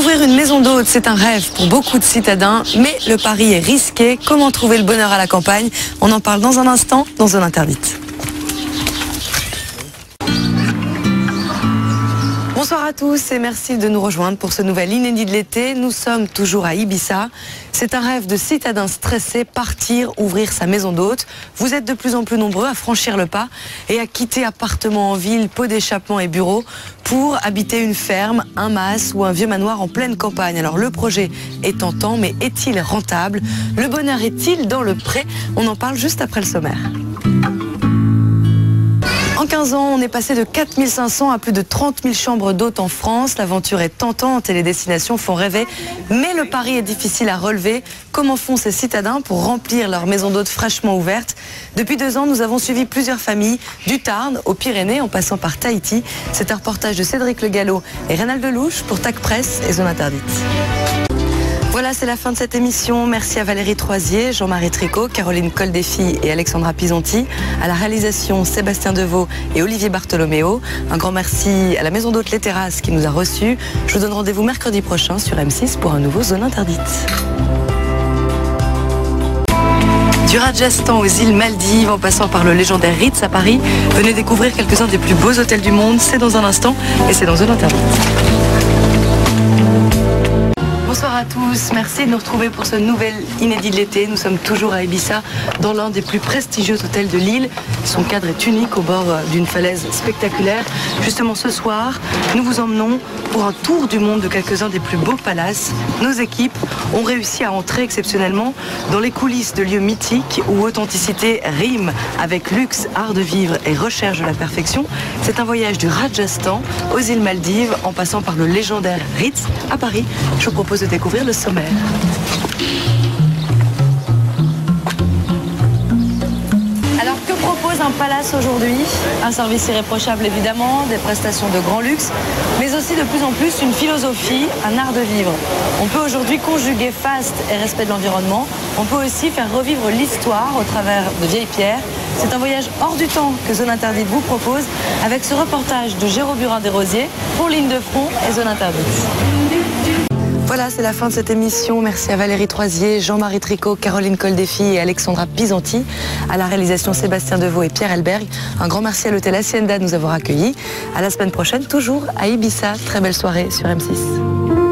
Ouvrir une maison d'hôte, c'est un rêve pour beaucoup de citadins, mais le pari est risqué. Comment trouver le bonheur à la campagne? On en parle dans un instant, dans Zone Interdite. Bonsoir à tous et merci de nous rejoindre pour ce nouvel inédit de l'été. Nous sommes toujours à Ibiza. C'est un rêve de citadins stressés, partir, ouvrir sa maison d'hôte. Vous êtes de plus en plus nombreux à franchir le pas et à quitter appartements en ville, pots d'échappement et bureaux pour habiter une ferme, un mas ou un vieux manoir en pleine campagne. Alors le projet est tentant, mais est-il rentable? Le bonheur est-il dans le pré? On en parle juste après le sommaire. En 15 ans, on est passé de 4500 à plus de 30 000 chambres d'hôtes en France. L'aventure est tentante et les destinations font rêver. Mais le pari est difficile à relever. Comment font ces citadins pour remplir leur maison d'hôtes fraîchement ouverte? Depuis 2 ans, nous avons suivi plusieurs familles, du Tarn aux Pyrénées en passant par Tahiti. C'est un reportage de Cédric Le Gallo et Rénal Delouche pour TAC Presse et Zone Interdite. Voilà, c'est la fin de cette émission. Merci à Valérie Troisier, Jean-Marie Tricot, Caroline Coldefy et Alexandra Pisanti. À la réalisation, Sébastien Deveau et Olivier Bartholoméo. Un grand merci à la Maison d'hôtes Les Terrasses qui nous a reçus. Je vous donne rendez-vous mercredi prochain sur M6 pour un nouveau Zone Interdite. Du Rajasthan aux îles Maldives, en passant par le légendaire Ritz à Paris, venez découvrir quelques-uns des plus beaux hôtels du monde. C'est dans un instant et c'est dans Zone Interdite. Bonsoir à tous, merci de nous retrouver pour ce nouvel inédit de l'été. Nous sommes toujours à Ibiza, dans l'un des plus prestigieux hôtels de l'île. Son cadre est unique au bord d'une falaise spectaculaire. Justement ce soir, nous vous emmenons pour un tour du monde de quelques-uns des plus beaux palaces. Nos équipes ont réussi à entrer exceptionnellement dans les coulisses de lieux mythiques où authenticité rime avec luxe, art de vivre et recherche de la perfection. C'est un voyage du Rajasthan aux îles Maldives en passant par le légendaire Ritz à Paris. Je vous propose de découvrir le sommaire. Alors que propose un palace aujourd'hui? Un service irréprochable évidemment, des prestations de grand luxe, mais aussi de plus en plus une philosophie, un art de vivre. On peut aujourd'hui conjuguer faste et respect de l'environnement. On peut aussi faire revivre l'histoire au travers de vieilles pierres. C'est un voyage hors du temps que Zone Interdite vous propose avec ce reportage de Jérôme Burin-Desrosiers pour Ligne de Front et Zone Interdite. Voilà, c'est la fin de cette émission. Merci à Valérie Troisier, Jean-Marie Tricot, Caroline Coldefy et Alexandra Pisanti. À la réalisation, Sébastien Deveau et Pierre Elberg. Un grand merci à l'hôtel Hacienda de nous avoir accueillis. À la semaine prochaine, toujours à Ibiza. Très belle soirée sur M6.